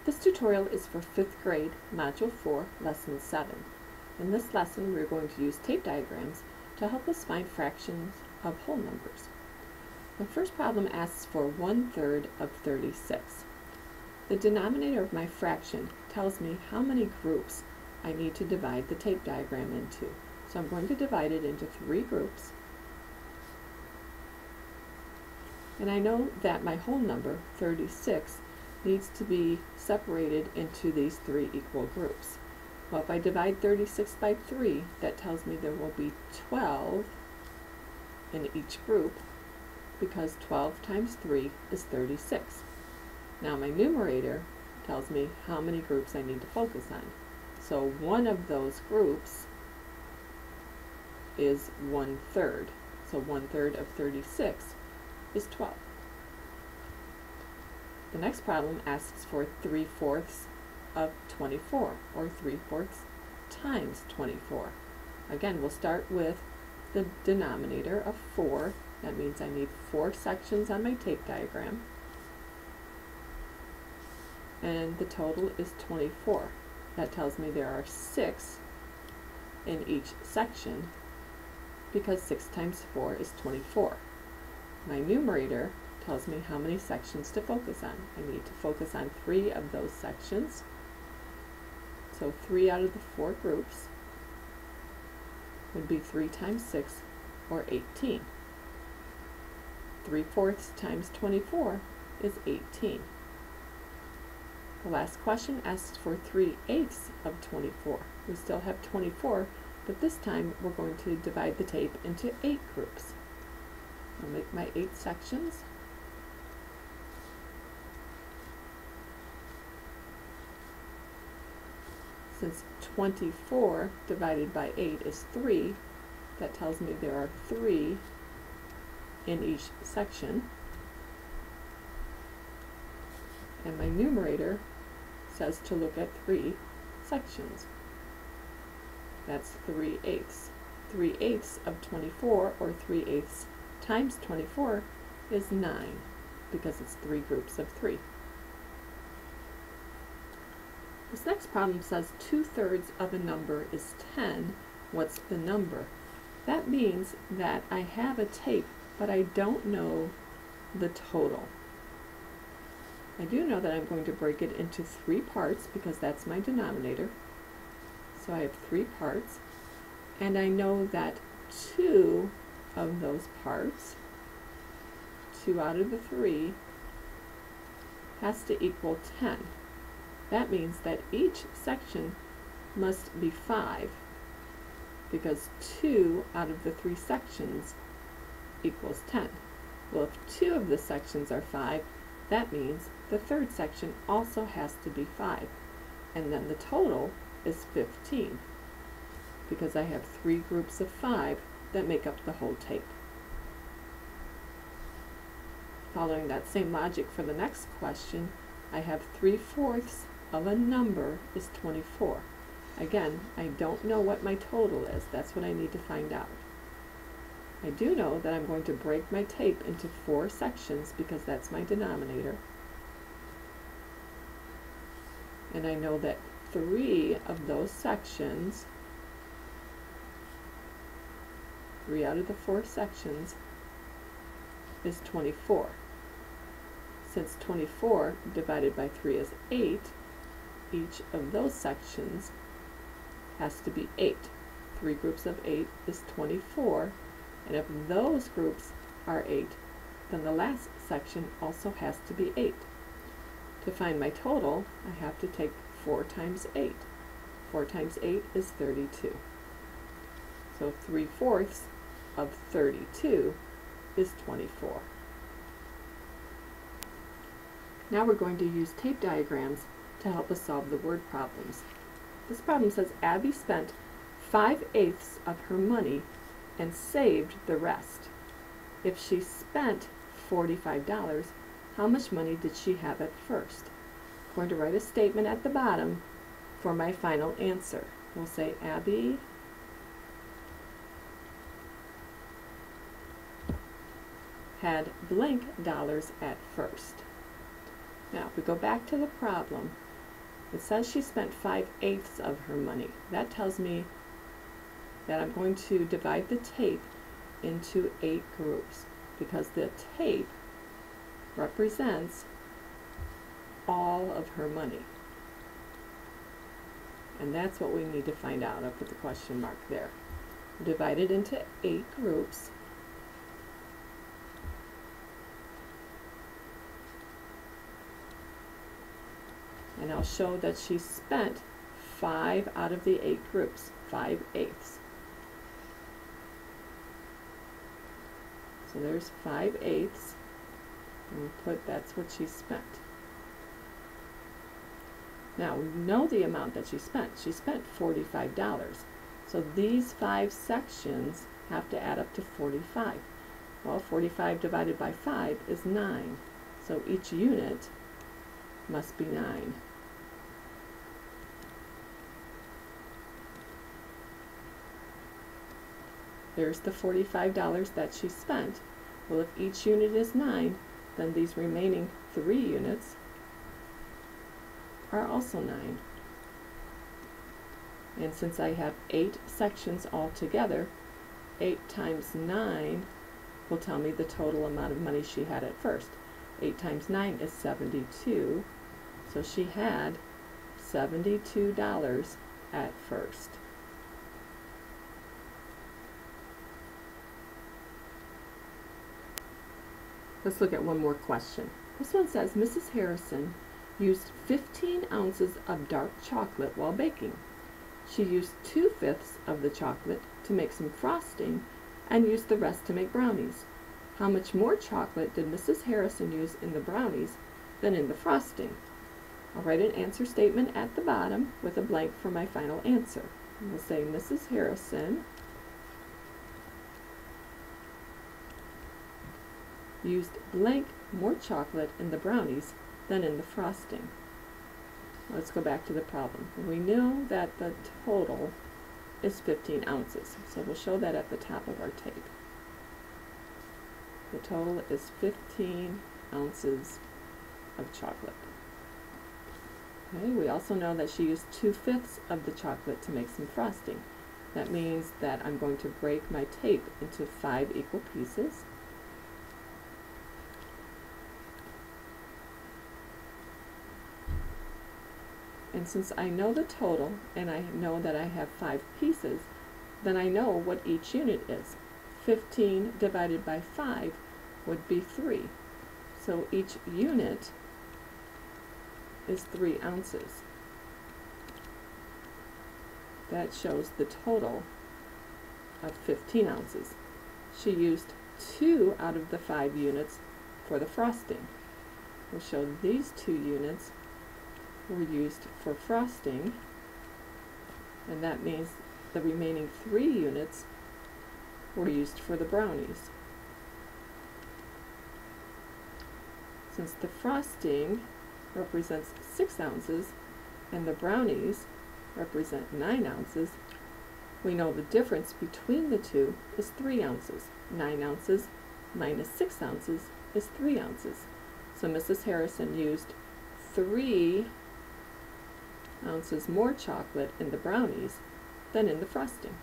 This tutorial is for 5th grade, Module 4, Lesson 7. In this lesson, we're going to use tape diagrams to help us find fractions of whole numbers. The first problem asks for 1/3 of 36. The denominator of my fraction tells me how many groups I need to divide the tape diagram into. So I'm going to divide it into 3 groups. And I know that my whole number, 36, needs to be separated into these 3 equal groups. Well, if I divide 36 by 3, that tells me there will be 12 in each group, because 12 times 3 is 36. Now my numerator tells me how many groups I need to focus on. So one of those groups is 1/3. So 1/3 of 36 is 12. The next problem asks for 3/4 of 24, or 3/4 times 24. Again, we'll start with the denominator of 4. That means I need 4 sections on my tape diagram. And the total is 24. That tells me there are 6 in each section, because 6 times 4 is 24. My numerator tells me how many sections to focus on. I need to focus on 3 of those sections. So 3 out of the 4 groups would be 3 times 6, or 18. 3/4 times 24 is 18. The last question asks for 3/8 of 24. We still have 24, but this time we're going to divide the tape into 8 groups. I'll make my 8 sections. Since 24 divided by 8 is 3, that tells me there are 3 in each section. And my numerator says to look at 3 sections. That's 3/8. 3/8 of 24, or 3/8 times 24, is 9, because it's 3 groups of 3. This next problem says 2/3 of a number is 10. What's the number? That means that I have a tape, but I don't know the total. I do know that I'm going to break it into 3 parts, because that's my denominator. So I have 3 parts, and I know that 2 of those parts, 2 out of the 3, has to equal 10. That means that each section must be 5, because 2 out of the 3 sections equals 10. Well, if 2 of the sections are 5, that means the 3rd section also has to be 5. And then the total is 15, because I have 3 groups of 5 that make up the whole tape. Following that same logic for the next question, I have 3/4 of a number is 24. Again, I don't know what my total is. That's what I need to find out. I do know that I'm going to break my tape into 4 sections, because that's my denominator. And I know that 3 of those sections, 3 out of the 4 sections, is 24. Since 24 divided by 3 is 8, each of those sections has to be 8. 3 groups of 8 is 24, and if those groups are 8, then the last section also has to be 8. To find my total, I have to take 4 times 8. 4 times 8 is 32. So 3/4 of 32 is 24. Now we're going to use tape diagrams to help us solve the word problems. This problem says Abby spent 5/8 of her money and saved the rest. If she spent $45, how much money did she have at first? I'm going to write a statement at the bottom for my final answer. We'll say Abby had blank dollars at first. Now, if we go back to the problem, It says she spent 5/8 of her money. That tells me that I'm going to divide the tape into 8 groups because the tape represents all of her money. And that's what we need to find out. I'll put the question mark there. Divide it into 8 groups. And I'll show that she spent 5 out of the 8 groups, 5/8. So there's 5/8. And we'll put that's what she spent. Now we know the amount that she spent. She spent $45. So these 5 sections have to add up to 45. Well, 45 divided by 5 is 9. So each unit must be 9. There's the $45 that she spent. Well, if each unit is 9, then these remaining 3 units are also 9. And since I have 8 sections altogether, 8 times 9 will tell me the total amount of money she had at first. 8 times 9 is 72, so she had $72 at first. Let's look at one more question. This one says, Mrs. Harrison used 15 ounces of dark chocolate while baking. She used 2/5 of the chocolate to make some frosting and used the rest to make brownies. How much more chocolate did Mrs. Harrison use in the brownies than in the frosting? I'll write an answer statement at the bottom with a blank for my final answer. And we'll say Mrs. Harrison used blank more chocolate in the brownies than in the frosting. Let's go back to the problem. We know that the total is 15 ounces, so we'll show that at the top of our tape. The total is 15 ounces of chocolate. Okay, we also know that she used 2/5 of the chocolate to make some frosting. That means that I'm going to break my tape into 5 equal pieces. And since I know the total, and I know that I have 5 pieces, then I know what each unit is. 15 divided by 5 would be 3. So each unit is 3 ounces. That shows the total of 15 ounces. She used 2 out of the 5 units for the frosting. We'll show these 2 units were used for frosting, and that means the remaining 3 units were used for the brownies. Since the frosting represents 6 ounces and the brownies represent 9 ounces, we know the difference between the two is 3 ounces. 9 ounces minus 6 ounces is 3 ounces. So Mrs. Harrison used 3 ounces more chocolate in the brownies than in the frosting.